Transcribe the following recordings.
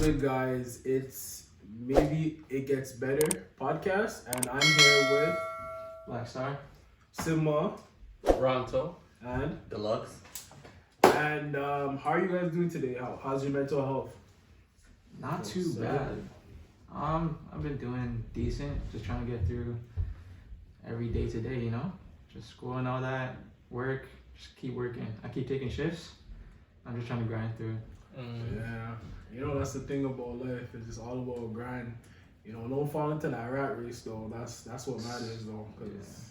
good, guys? It's Maybe It Gets Better podcast, and I'm here with Black Star. Sima Ronto. and Deluxe. how are you guys doing today? How's your mental health? Not too So- bad. I've been doing decent. Just trying to get through every day to day, Just school and all that. Work. Just keep working. I keep taking shifts. I'm just trying to grind through. Yeah, that's the thing about life. It's just all about grind. Don't fall into that rat race though. That's what matters though. Cause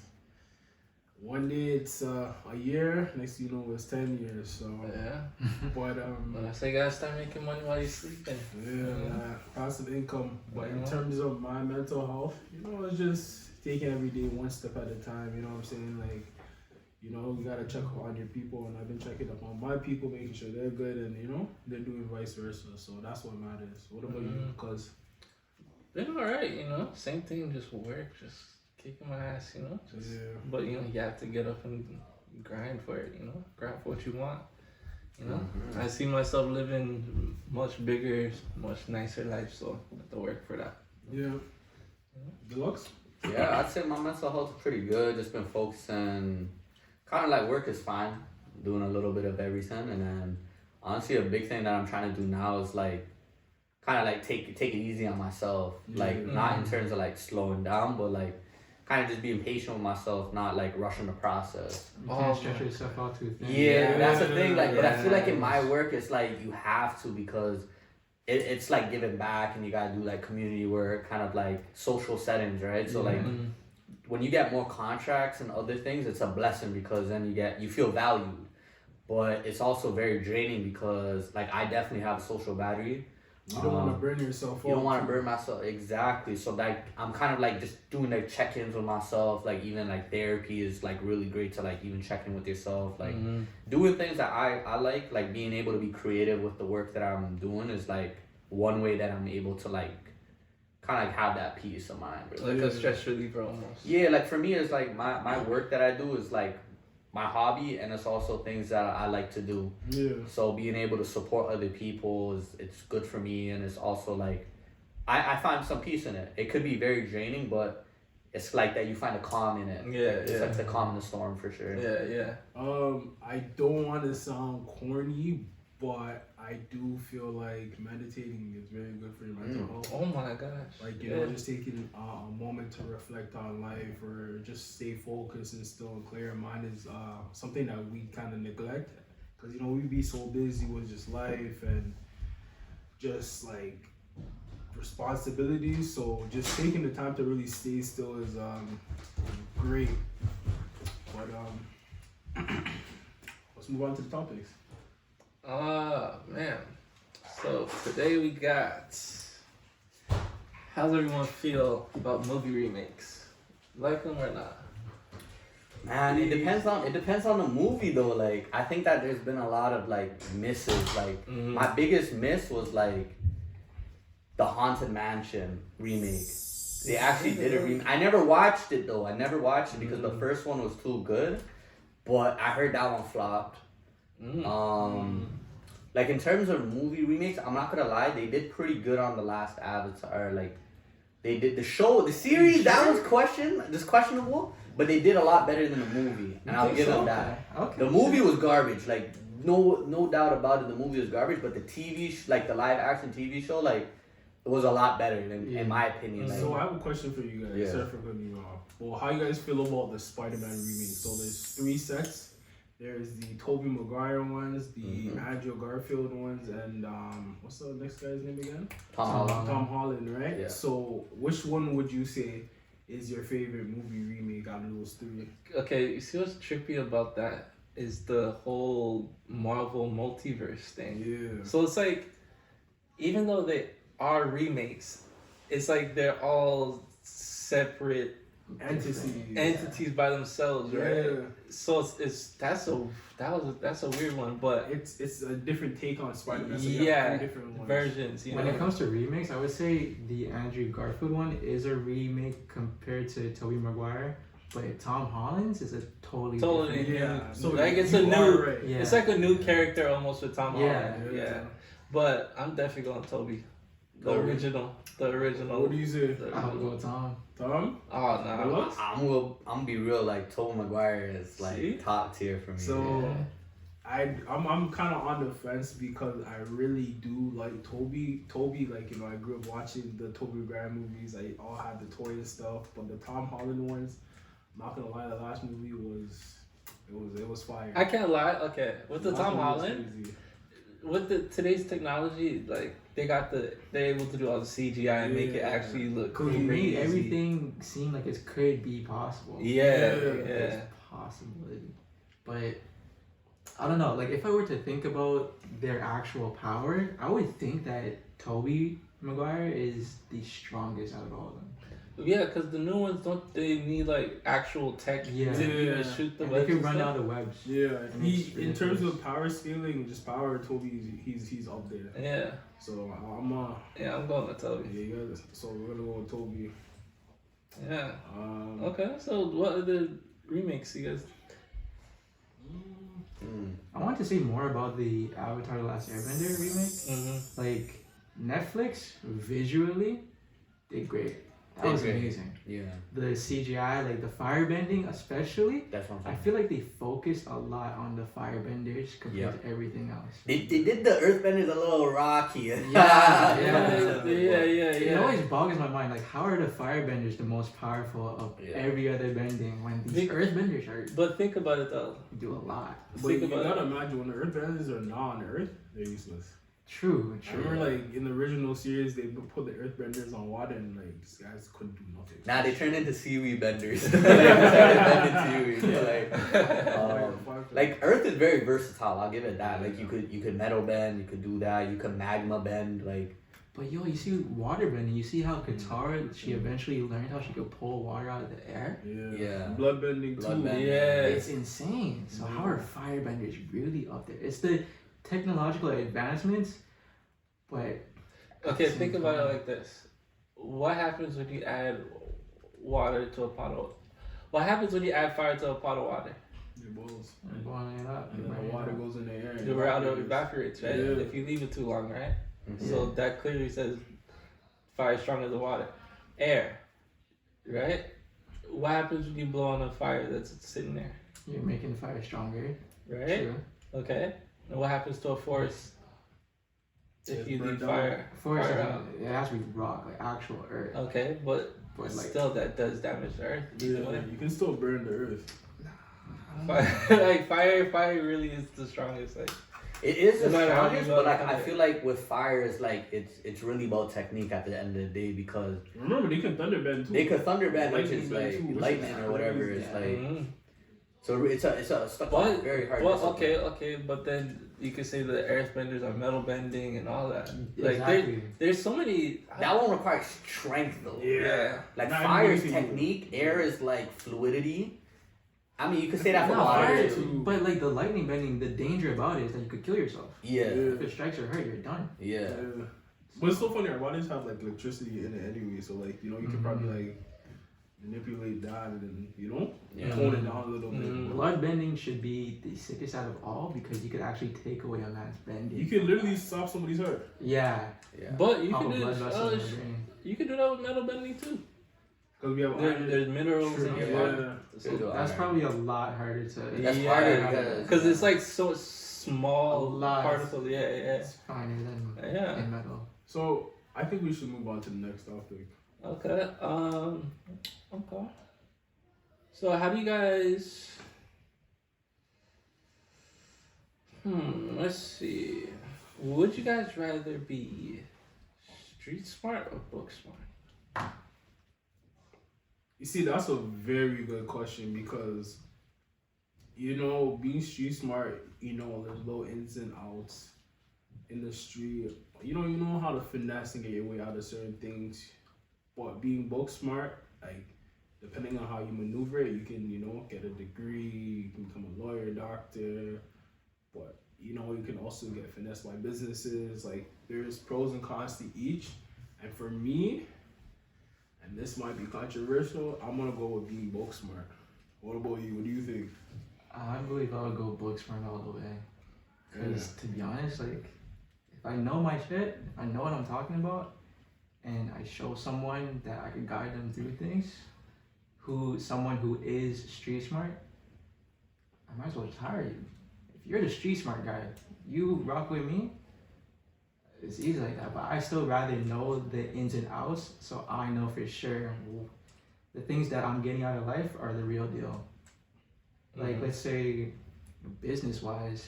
one day it's a year, next thing you know it's 10 years. So Yeah. but When I say you gotta start making money while you're sleeping. passive income. But in Yeah. terms of my mental health, it's just taking every day one step at a time. You know what I'm saying? Like, you gotta check on your people, and I've been checking up on my people, making sure they're good, and they're doing vice versa. So that's what matters. What about you? Cause Been alright, Same thing, just work, just kicking my ass, Just, But you have to get up and grind for it, Grind for what you want. I see myself living much bigger, much nicer life, so I have to work for that. yeah, Deluxe. Yeah, I'd say my mental health is pretty good. Just been focusing, kind of like work is fine, doing a little bit of everything, and then honestly, a big thing that I'm trying to do now is like, kind of like take it easy on myself. Like not in terms of like slowing down, but like kind of just being patient with myself, not like rushing the process. You can't stretch yourself out too thin. Yeah, that's the thing. Like, but I feel like in Yes. my work, it's like you have to because it's like giving back, and you gotta do like community work, kind of like social settings, right? So like when you get more contracts and other things, it's a blessing because then you feel valued. But it's also very draining because like I definitely have a social battery. You don't want to burn yourself. You don't want to burn myself, exactly. So like I'm kind of like just doing like check-ins with myself. Like even like therapy is like really great to like even check in with yourself. Like doing things that I like being able to be creative with the work that I'm doing is like one way that I'm able to like kind of like have that peace of mind. Really. Like a stress reliever almost. Yeah, like for me, it's like my work that I do is like my hobby, and it's also things that I like to do. Yeah. So being able to support other people it's good for me, and it's also like I find some peace in it. It could be very draining, but it's like that you find a calm in it. It's like the calm in the storm for sure. Yeah. I don't want to sound corny, but I do feel like meditating is very good for your mental health. Oh my gosh. Like, just taking a moment to reflect on life or just stay focused and still clear in mind is something that we kind of neglect. Because, we be so busy with just life and just like responsibilities. So just taking the time to really stay still is great. But let's move on to the topics. Man. So today we got. How's everyone feel about movie remakes? Like them or not? Man, it depends on the movie though. Like I think that there's been a lot of like misses. Like my biggest miss was like the Haunted Mansion remake. They actually did a remake. I never watched it though. I never watched it because the first one was too good. But I heard that one flopped. Like in terms of movie remakes, I'm not gonna lie, they did pretty good on the last Avatar. Like they did the series that was questionable, but they did a lot better than the movie, and I'll give them that. Okay. The movie was garbage, like no doubt about it. The movie was garbage, but the like the live action TV show, like it was a lot better in my opinion. Like, So I have a question for you guys. Yeah. Sorry for cutting you off. Well, how you guys feel about the Spider-Man remake? So there's 3 sets. There's the Tobey Maguire ones, the Andrew Garfield ones, and what's the next guy's name again? Tom Holland. Tom Holland, right? Yeah. So which one would you say is your favorite movie remake out of those 3? Okay, you see what's trippy about that is the whole Marvel multiverse thing. Yeah. So it's like, even though they are remakes, it's like they're all separate entities by themselves, right? Yeah. So that's a weird one, but It's a different take on Spider-Man. So yeah, 3 different ones. versions. When it comes to remakes, I would say the Andrew Garfield one is a remake compared to Tobey Maguire, but Tom Holland's is a totally different. Yeah. So like it's you a new, are right. Yeah. it's like a new character almost with Tom Yeah. Holland. Yeah. But I'm definitely going Toby. The original. What do you say? The I'll original. go Tom. Tom? Oh no. What? I'm gonna be real. Like Tobey Maguire is like See? top tier for me. So Yeah. I'm kind of on the fence because I really do like Toby. Like, you know, I grew up watching the Toby Maguire movies. I all had the toy and stuff, but the Tom Holland ones, I'm not gonna lie, the last movie was fire. I can't lie. Okay, with the Last Tom movie was Holland, crazy. with today's technology, like they're able to do all the CGI and make it Yeah. actually look Cool. crazy. He made everything seem like it could be possible. Yeah, Yeah. yeah. It's possibility. But I don't know, like if I were to think about their actual power, I would think that Toby Maguire is the strongest out of all of them. Yeah, because the new ones they need like actual tech Yeah. to even Yeah. shoot the And they webs can and run stuff. out the webs. Yeah, And he it's in terms ridiculous. of power scaling, just power, Toby he's up there. Yeah, So I'm I'm going with Toby. yeah, you guys. So we're gonna go with Toby. Yeah. Um, Okay, so what other remakes you guys? I want to see more about the Avatar The Last Airbender remake. Mm-hmm. Like Netflix visually did great. That Did was great. amazing. Yeah, The CGI, like the firebending especially, that's what I'm I saying. feel like they focused a lot on the firebenders compared Yeah. to everything else. They did the Earthbenders a little rocky. Yeah. Yeah. It always boggles my mind, like how are the firebenders the most powerful of Yeah. every other bending when these Big- earthbenders are But think about it though. do a lot. but Think you about gotta it. imagine when the Earthbenders are not on Earth, they're useless. True, I true. remember, like in the original series, they would put the Earthbenders on water, and like these guys couldn't do nothing. Nah, they turned into seaweed benders. They started bending seaweed. Like Earth is very versatile. I'll give it that. Like you could metal bend, you could do that, you could magma bend. Like But yo, you see water bending, you see how Katara, she eventually learned how she could pull water out of the air? Yeah. Yeah. Bloodbending too. Bloodbending. Yeah. It's insane. So how are firebenders really up there? It's the technological advancements, but Okay, think about it like this. What happens when you add water to a pot of What happens when you add fire to a pot of water? It boils. I'm boiling it up. And then the water goes in the air. and The water evaporates, right? Yeah. If you leave it too long, right? Mhm. So that clearly says fire is stronger than water. Air, right? What happens when you blow on a fire that's sitting there, You're making the fire stronger. right? True. Okay. And what happens to a forest if It's you burned leave down. fire? Forest, Fire out. it has to be rock, like actual earth. Okay, but But like, still that does damage the earth. Either Yeah, way. you can still burn the earth. Fire, fire really is the strongest. Like, it is No the matter how strongest, you but look like at I it. feel like with fire is like it's really about technique at the end of the day because Remember, they can thunderbend too. they could thunderbend, which Lightning is bend like too, which is lightning or whatever. crazy. It's like mhm. so it's stuff But- very hard. Well, discipline. okay, but then you could say the earthbenders are metal bending and all that. Like exactly. there's so many. That one requires strength though. Yeah. Like Not fire is everybody can do it. technique, air is like fluidity. I mean, you could say that for No, water fire too. too. But like the lightning bending, the danger about it is that you could kill yourself. Yeah, If it strikes or hurt, you're done. yeah. Yeah. But it's so funny, our bodies have like electricity in it anyway, so like, you know, you can probably like manipulate that and then, you know, Yeah. tone it down a little bit. Mhm. Blood bending should be the sickest out of all because you could actually take away a man's bending. You can literally stop somebody's heart. Yeah. Yeah. But you Pop can a do blood vessel in the brain. you can do that with metal bending too. Because we have iron. There's minerals True, in your yeah. body. Good So, to That's iron. probably a lot harder to. That's Yeah, harder because it's like so small A lot. particles. Yeah, It's finer than yeah. in metal. So I think we should move on to the next topic. Okay. Okay. So how do you guys? Let's see. Would you guys rather be street smart or book smart? You see, that's a very good question because, you know, being street smart, you know, there's little ins and outs in the street. You know how to finesse and get your way out of certain things. But being book smart, like, depending on how you maneuver it, you can, you know, get a degree, you can become a lawyer, doctor. But, you know, you can also get finessed by businesses. Like, there's pros and cons to each. And for me, and this might be controversial, I'm gonna go with being book smart. What about you? What do you think? I believe I would go book smart all the way. Because to be honest, like, if I know my shit, if I know what I'm talking about, and I show someone that I can guide them through things, someone who is street smart, I might as well just hire you. If you're the street smart guy, you rock with me, it's easy like that. But I still rather know the ins and outs, so I know for sure the things that I'm getting out of life are the real deal. Like, let's say, business-wise,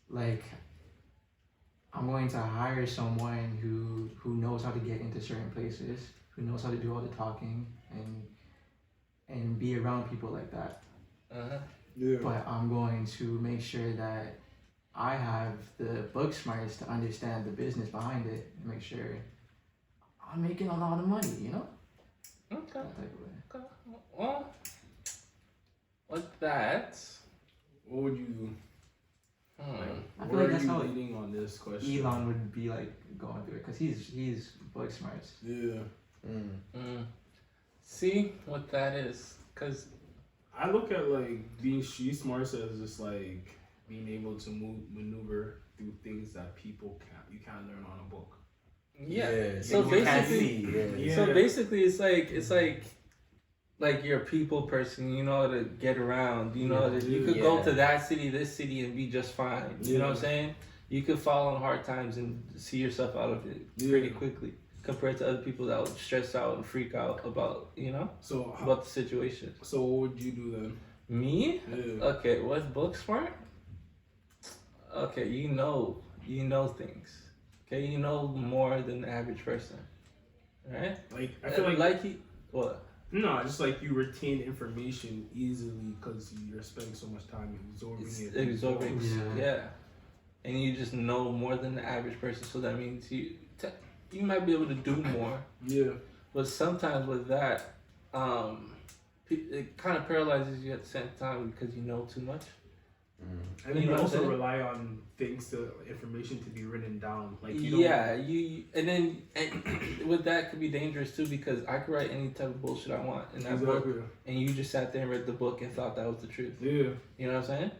like, I'm going to hire someone who knows how to get into certain places, who knows how to do all the talking, and be around people like that. Yeah. But I'm going to make sure that I have the book smarts to understand the business behind it and make sure I'm making a lot of money, you know? Okay. That type of way. Okay. Well, with that, What would you? I feel Where like are that's you how leading on this question? Elon would be like going through it because he's book smarts. Yeah. see what that is, cause I look at like being street smart as just like being able to maneuver through things that you can't learn on a book. yeah. So you can't basically, see, Yeah. so basically, it's like you're a people person. You know how to get around. You know that you could go Yeah. to that city, this city, and be just fine. You know what I'm Yeah. saying? You could fall on hard times and see yourself out of it pretty quickly, compared to other people that would stress out and freak out about So about the situation. So what would you do then? Me? Yeah. Okay, what's book smart? Okay, you know things. Okay, you know more than the average person, right? Like I feel what? No, just like you retain information easily because you're spending so much time absorbing it. Absorbing, Yeah. yeah. And you just know more than the average person, so that means you might be able to do more. Yeah. But sometimes with that, it kind of paralyzes you at the same time because you know too much. And then You you know what I'm also saying? rely on information to be written down. Like you and with that could be dangerous too because I could write any type of bullshit I want in that book, Exactly. and you just sat there and read the book and thought that was the truth. Yeah. You know what I'm saying?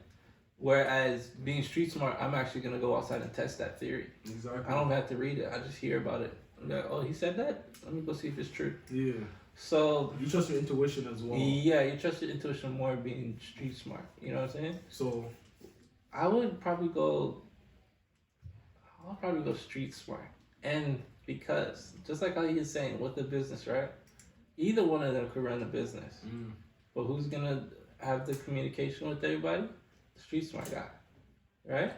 Whereas being street smart, I'm actually gonna go outside and test that theory. Exactly. I don't have to read it. I just hear about it. I'm like, oh, he said that. Let me go see if it's true. Yeah. So You trust your intuition as well. yeah, you trust your intuition more being street smart. You know what I'm saying? So I would probably go. I'll probably go street smart, and because just like how he was saying with the business, right? Either one of them could run a business, but who's gonna have the communication with everybody? The street smart guy, right?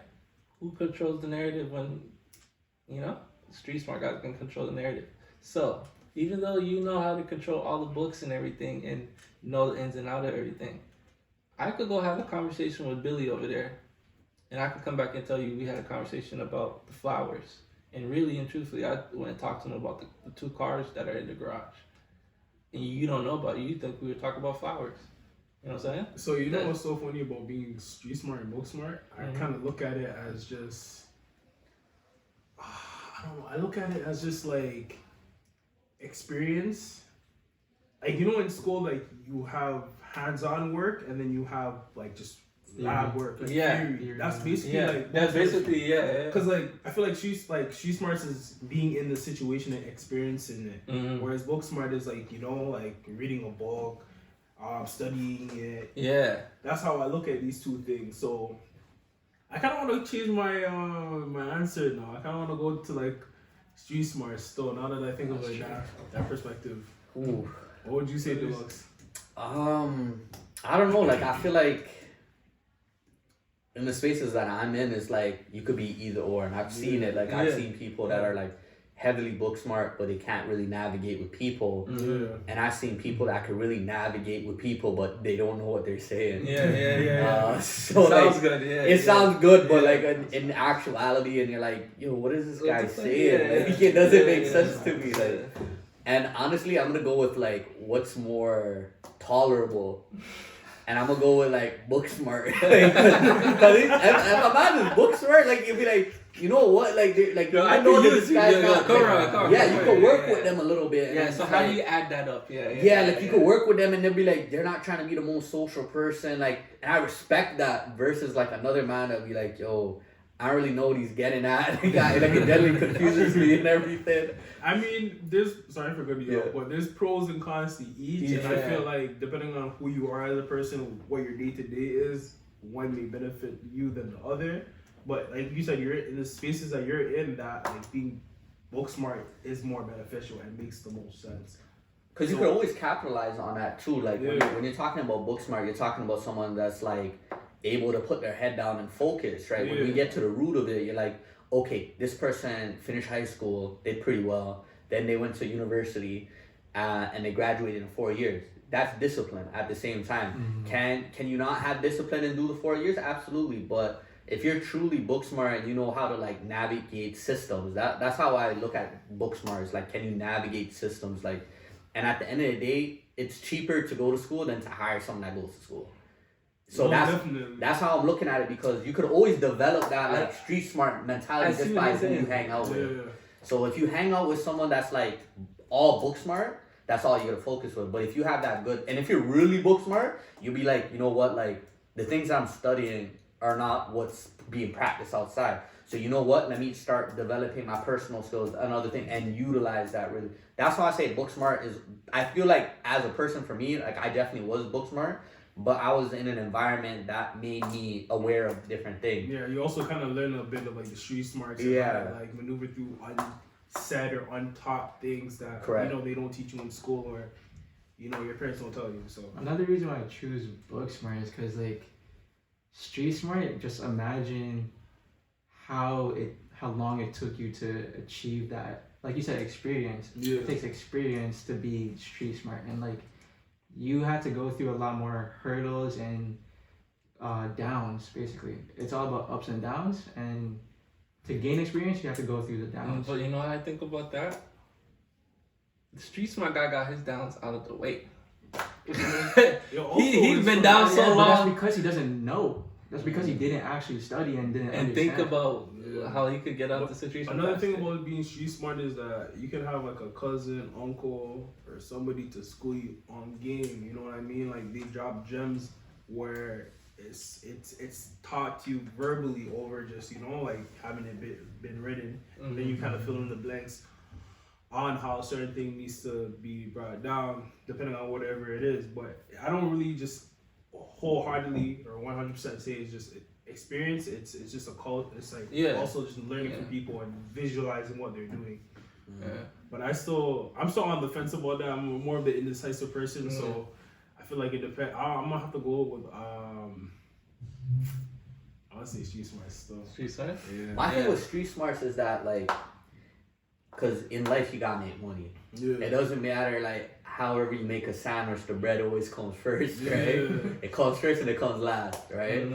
Who controls the narrative when, the street smart guy can control the narrative. So even though you know how to control all the books and everything and know the ins and outs of everything, I could go have a conversation with Billy over there. And I could come back and tell you we had a conversation about the flowers. And really and truthfully, I went and talked to him about the two cars that are in the garage. And you don't know about it. You think we were talking about flowers. You know what I'm saying? So you know what's so funny about being street smart and book smart? I kind of look at it as just, I don't know. I look at it as just like experience. Like in school, like you have hands-on work and then you have like just lab work. Like theory. That's basically like that's basically Because like I feel like she's smart is being in the situation and experiencing it, whereas book smart is like like reading a book, studying it. Yeah. That's how I look at these two things. So I kind of want to change my my answer now. I kind of want to go to like street smart still. Now that I think of it that perspective. Ooh. What would you say, Deluxe? I don't know. Like I feel like in the spaces that I'm in, it's like you could be either or, and I've seen it. Like I've seen people that are like heavily book smart, but they can't really navigate with people. Yeah. And I've seen people that could really navigate with people, but they don't know what they're saying. Yeah. So sounds like, good. Yeah. it sounds good, but like in actuality, and you're like, yo, what is this guy saying? Like, it doesn't make sense to me. Like, and honestly, I'm gonna go with like what's more tolerable. And I'm gonna go with like book smart. Cause if a man is book smart, like you'll be like, you know what, like I know can that use this guy's not. come on. Yeah, you can work with them a little bit. Yeah. So how like, do you add that up? Yeah, like you can work with them and they'll be like, they're not trying to be the most social person. Like, and I respect that versus like another man that'll be like, yo, I don't really know what he's getting at. Like it definitely confuses me and everything. I mean, sorry for cutting you off, but there's pros and cons to each, and I feel like depending on who you are as a person, what your day to day is, one may benefit you than the other. But like you said, you're in the spaces that you're in that like being book smart is more beneficial and makes the most sense. Because you could always capitalize on that too. Like when you're talking about book smart, you're talking about someone that's like able to put their head down and focus, right? When we get to the root of it, you're like, okay, this person finished high school, did pretty well, then they went to university, and they graduated in 4 years. That's discipline at the same time. Can you not have discipline and do the 4 years? Absolutely, but if you're truly book smart and you know how to like navigate systems, that's how I look at book smart. It's like, can you navigate systems? Like, and at the end of the day, it's cheaper to go to school than to hire someone that goes to school. So that's how I'm looking at it, because you could always develop that like street smart mentality just by who you hang out with. So if you hang out with someone that's like all book smart, that's all you gotta focus with. But if you have that good, and if you're really book smart, you'll be like, you know what, like the things I'm studying are not what's being practiced outside. So you know what, let me start developing my personal skills, another thing, and utilize that really. That's why I say book smart is, I feel like as a person, for me, like I definitely was book smart, but I was in an environment that made me aware of different things. Yeah, you also kind of learn a bit of like the street smarts. Yeah. And like maneuver through unsaid or untaught things that you know they don't teach you in school, or you know your parents don't tell you. So another reason why I choose book smart is because like street smart, just imagine how long it took you to achieve that. Like you said, experience. It takes experience to be street smart, and like you had to go through a lot more hurdles and downs. Basically, it's all about ups and downs, and to gain experience, you have to go through the downs. But you know what I think about that? The street smart guy got his downs out of the way. He's been down so long. That's because he doesn't know. That's because he didn't actually study and didn't understand. Think about how he could get out the situation. Another thing about being street smart is that you can have like a cousin, uncle, or somebody to school you on game. You know what I mean? Like they drop gems where it's taught to you verbally over just, you know, like having it been written. And then you kind of fill in the blanks on how a certain thing needs to be brought down depending on whatever it is. But I don't really just wholeheartedly or 100% say it's just experience. It's just a cult. It's like also just learning from people and visualizing what they're doing. But I'm still on the fence about that. I'm more of the indecisive person, so I feel like it depends. I'm gonna have to go with I want to say street smart stuff. Street smart? Yeah. My thing with street smarts is that like, cause in life you gotta make money. It doesn't matter like however you make a sandwich, the bread always comes first, right? It comes first and it comes last, right?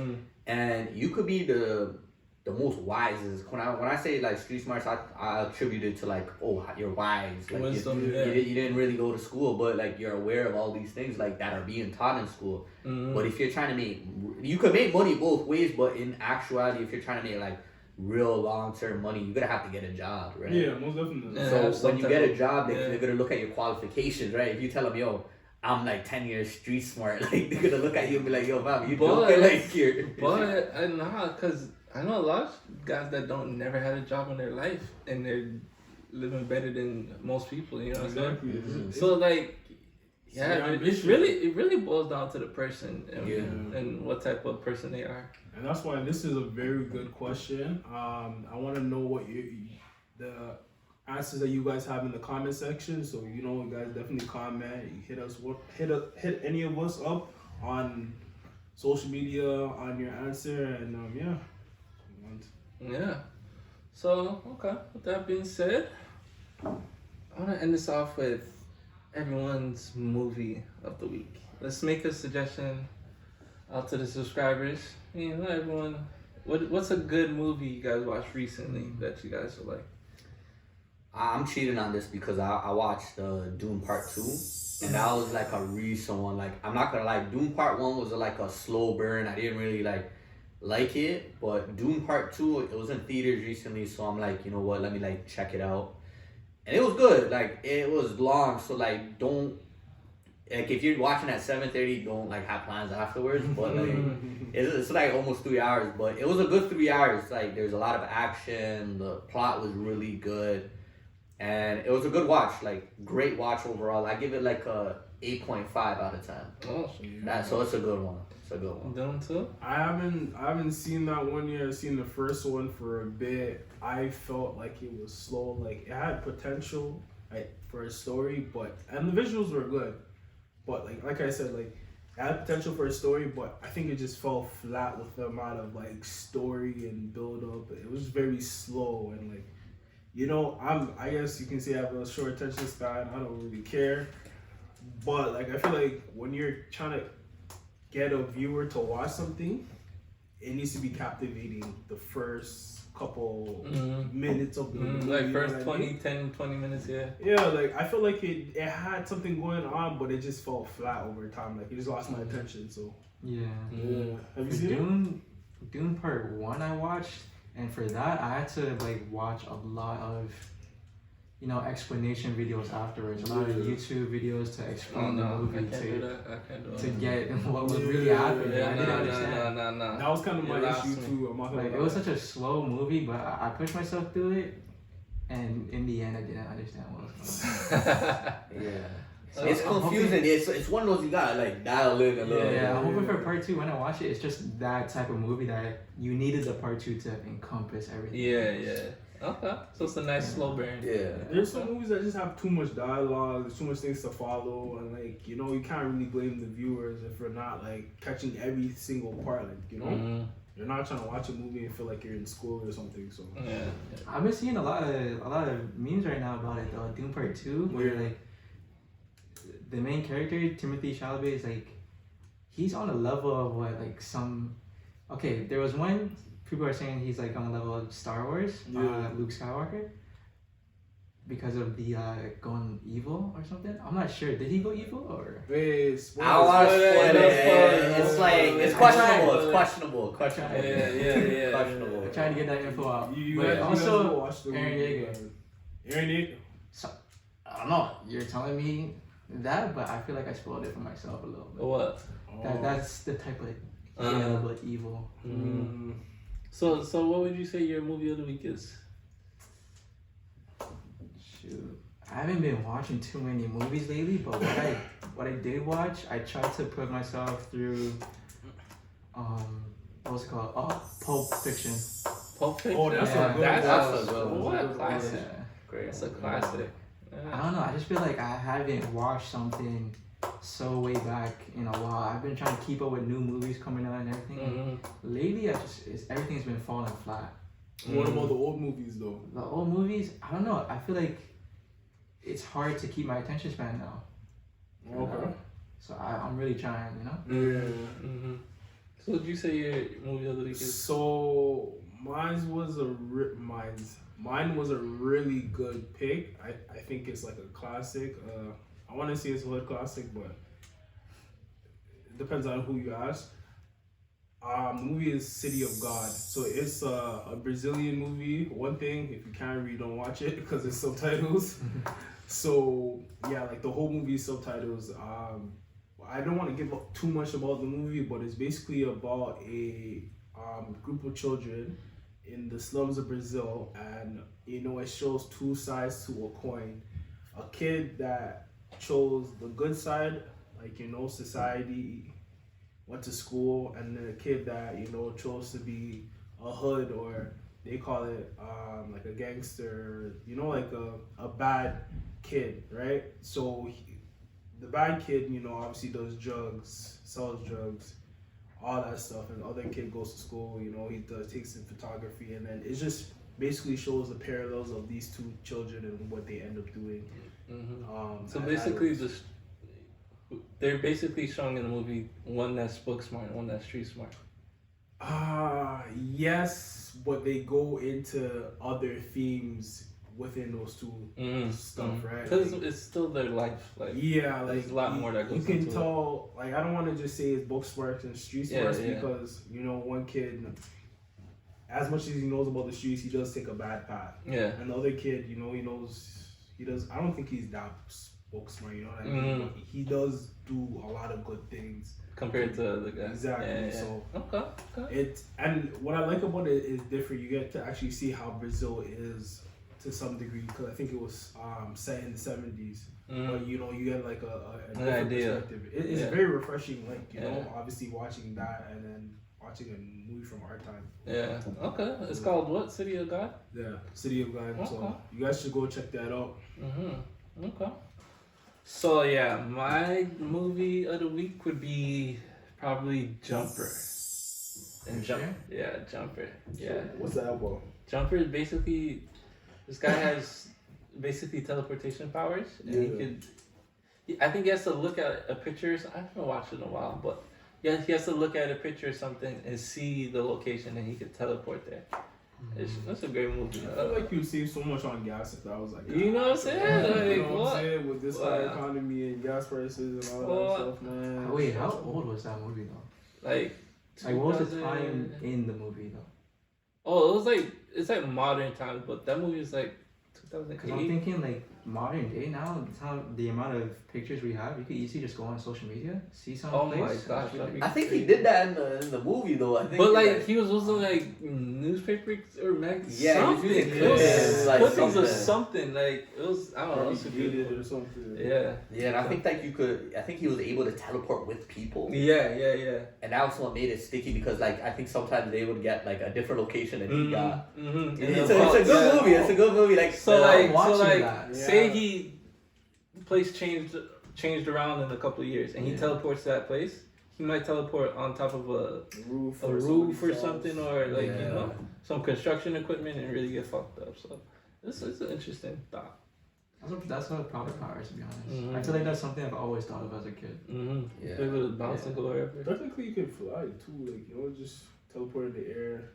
And you could be the most wisest. When I say like street smarts, I attribute it to like, oh, you're wise. Like Wisdom, you didn't really go to school, but like you're aware of all these things like that are being taught in school. But if you're trying to you could make money both ways, but in actuality, if you're trying to make like real long-term money, you're gonna have to get a job, right? Yeah, most definitely. So when you get a job, they're gonna look at your qualifications, right? If you tell them, yo, I'm like 10 years street smart, like they're gonna look at you and be like, yo, man, you looking like you're. But nah, cause I know a lot of guys that never had a job in their life, and they're living better than most people. You know what I'm saying? So like, it really boils down to the person and what type of person they are. And that's why this is a very good question. I want to know what the answers that you guys have in the comment section. So you know, you guys definitely comment. You hit any of us up on social media on your answer, and Yeah. So okay. With that being said, I want to end this off with everyone's movie of the week. Let's make a suggestion out to the subscribers. You know, everyone, what's a good movie you guys watched recently that you guys are like? I'm cheating on this because I watched Doom Part 2, and that was like a recent one. Like, I'm not gonna lie, Doom Part 1 was like a slow burn. I didn't really like it, but Doom Part 2, it was in theaters recently, so I'm like, you know what, let me like check it out. And it was good. Like, it was long, so like don't like if you're watching at 7:30, don't like have plans afterwards. But like it's like almost 3 hours. But it was a good 3 hours. Like there's a lot of action. The plot was really good, and it was a good watch. Like great watch overall. I give it like a 8.5 out of 10. Oh, So it's a good one. It's a good one. Done too. I haven't seen that one yet. I've seen the first one for a bit. I felt like it was slow. Like it had potential for a story, and the visuals were good. But like I said, like it had potential for a story, but I think it just fell flat with the amount of like story and build up. It was very slow and like, you know, I guess you can say I have a short attention span. I don't really care. But like I feel like when you're trying to get a viewer to watch something, it needs to be captivating the first couple minutes of the movie. Like you know first what I mean? 20 minutes, yeah. Yeah, like I feel like it had something going on, but it just fell flat over time. Like it just lost my attention. So Yeah. have you seen it? Dune Part 1 I watched, and for that I had to like watch a lot of, you know, explanation videos afterwards. A lot of YouTube videos to Oh explain the no, I movie can't do that. I can't do to that. get what was really happening. Yeah, I didn't understand. no. That was kind of my You lost issue me. too. I'm not gonna Like it lie. was such a slow movie, but I pushed myself through it, and in the end I didn't understand what was going on. Yeah. So It's I'm confusing. It's one of those you gotta like dial in a little bit. Yeah, I'm hoping for part 2. When I watch it, it's just that type of movie that you needed the part 2 to encompass everything. Yeah. Okay, so it's a nice slow burn. Yeah. There's some movies that just have too much dialogue, there's too much things to follow, and like, you know, you can't really blame the viewers if you're not like catching every single part. Like, you know, you're not trying to watch a movie and feel like you're in school or something. So Yeah. I've been seeing a lot of memes right now about it though. Doom Part 2, where Yeah. like the main character Timothy Chalamet is like, he's on a level of what like some. Okay, there was one. People are saying he's like on the level of Star Wars, Yeah. Luke Skywalker, because of the going evil or something. I'm not sure. Did he go evil or? wait, I don't want to spoil Spoiler, it. It's spoiler, like spoiler. it's questionable. It's questionable. Yeah. Questionable. I tried to get that info out. you But guys also, go watch the Aaron movie, Yeager. man. Aaron Yeager. I don't know. You're telling me that, but I feel like I spoiled it for myself a little bit. What? That's the type of but evil. Mm. So what would you say your movie of the week is? Shoot, I haven't been watching too many movies lately, but what I did watch, I tried to put myself through. What's it called? Oh, Pulp Fiction. Pulp Fiction. Oh, that's a good that's one. a What what a classic. Yeah. Great. That's a classic. I don't know. I just feel like I haven't watched something so way back in a while. I've been trying to keep up with new movies coming out and everything. Lately, everything's been falling flat. What about the old movies though? The old movies, I don't know. I feel like it's hard to keep my attention span now. Okay. So I'm really trying, you know. Yeah. So would you say your movie of the week is? So mine was a really good pick. I think it's like a classic. I want to say it's a hood classic, but it depends on who you ask. The movie is City of God. So it's a Brazilian movie. One thing, if you can't read, don't watch it because it's subtitles. So yeah, like the whole movie is subtitles. I don't want to give up too much about the movie, but it's basically about a group of children in the slums of Brazil, and you know it shows two sides to a coin. A kid that chose the good side, like you know society, went to school, and then a kid that you know chose to be a hood, or they call it like a gangster, you know, like a bad kid, right? So the bad kid, you know, obviously does drugs, sells drugs, all that stuff, and the other kid goes to school, you know, he takes in photography, and then it just basically shows the parallels of these two children and what they end up doing. So basically, they're basically showing in the movie one that's book smart, one that's street smart. Yes, but they go into other themes within those two stuff, right? Because it's still their life. Like yeah, like there's a lot more that goes you can into tell. Like I don't want to just say it's book smarts and street smarts Yeah. because you know one kid, as much as he knows about the streets, he does take a bad path. Yeah. And the other kid, you know, he does. I don't think he's that Booksmart. You know what I Mm. mean? He does do a lot of good things. Compared to the guy. Exactly. Yeah, yeah. So Okay. it, and what I like about it is different. You get to actually see how Brazil is to some degree, because I think it was set in the 70s. Mm. But you know, you get like a An different idea. perspective. It's Yeah. very refreshing. Like you Yeah. know, obviously watching that and then watching a movie from our time. Yeah. Okay. It's called what? City of God. Yeah, City of God. Okay. So you guys should go check that out. Okay. So yeah, my movie of the week would be probably Jumper. And Jumper. Yeah. What's that about? Jumper is basically, this guy has basically teleportation powers, and he Yeah. could. I think he has to look at a picture. I haven't watched it in a while, but yeah, he has to look at a picture or something and see the location, and he could teleport there. That's a great movie. I feel like you'd save so much on gas if that was like. You know what I'm saying? Yeah, Like, you know what what? I'm saying? With this Wow. high economy and gas prices and all What? that stuff, man. Wait, how old was that movie though? Like, Like, what was the 2000 time in the movie though? Oh, it was like it's like modern times, but that movie is like Because I'm 2008. thinking like modern day now, it's how the amount of pictures we have, you could easily just go on social media, see some Oh place. my and gosh, just be that'd like, be I think he crazy. did that in the movie though. I think. But like that- he was also like newspaper or magazine. Yeah, he was something. using It was clips, like clippings or something. something. Like it was. I don't know. It Probably was a good dated movie. or something. Yeah. Yeah, and I think like you could. I think he was able to teleport with people, Yeah. and that was what made it sticky because like I think sometimes they would get like a different location than he got. Mm-hmm. It's a good movie. It's a good movie. Like So I'm like, watching that. say Yeah. he place changed around in a couple of years, and he Yeah. teleports to that place. He might teleport on top of a Roof roof somebody's or house. something, or like Yeah. you know some construction equipment, and really get fucked up. So this is an interesting thought. That's what product powers to be honest. Mhm. I feel like that's something I've always thought of as a kid. Mm-hmm. Yeah. Able to bounce and go wherever. Technically, you can fly too. Like you know, just teleport in the air.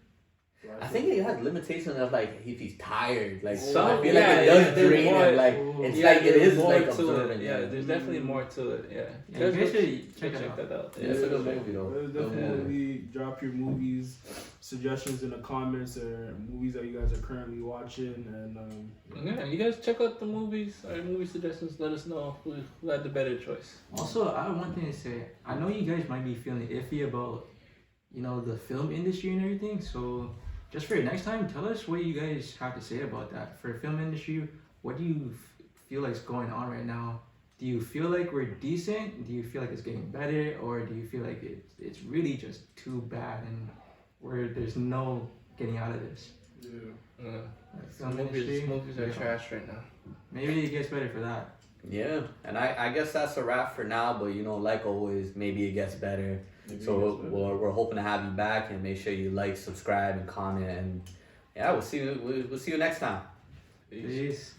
fly I think it has limitations of like if he's tired. Like Some- I feel yeah, like it yeah, does there's drain more- him. Like Ooh. it's Yeah, like it there's is more like to observing. it. Yeah, there's definitely more to it. Yeah. Yeah, you guys should check check it out. that out. Yeah, it's a good check- movie though. Definitely drop your movies suggestions in the comments or movies that you guys are currently watching, and Yeah, you guys check out the movies or movie suggestions. Let us know who had the better choice. Also, I have one thing to say. I know you guys might be feeling iffy about, you know, the film industry and everything. So, just for next time, tell us what you guys have to say about that. For film industry, what do you feel like is going on right now? Do you feel like we're decent? Do you feel like it's getting better, or do you feel like it's really just too bad and where there's no getting out of this? yeah. Yeah. Like, film industry, Movies are yeah. trash right now. Maybe it gets better for that. Yeah, and I guess that's a wrap for now. But you know, like always, maybe it gets better. Maybe So it gets better. we're hoping to have you back, and make sure you like, subscribe, and comment. And yeah, we'll see you next time. Peace. Peace.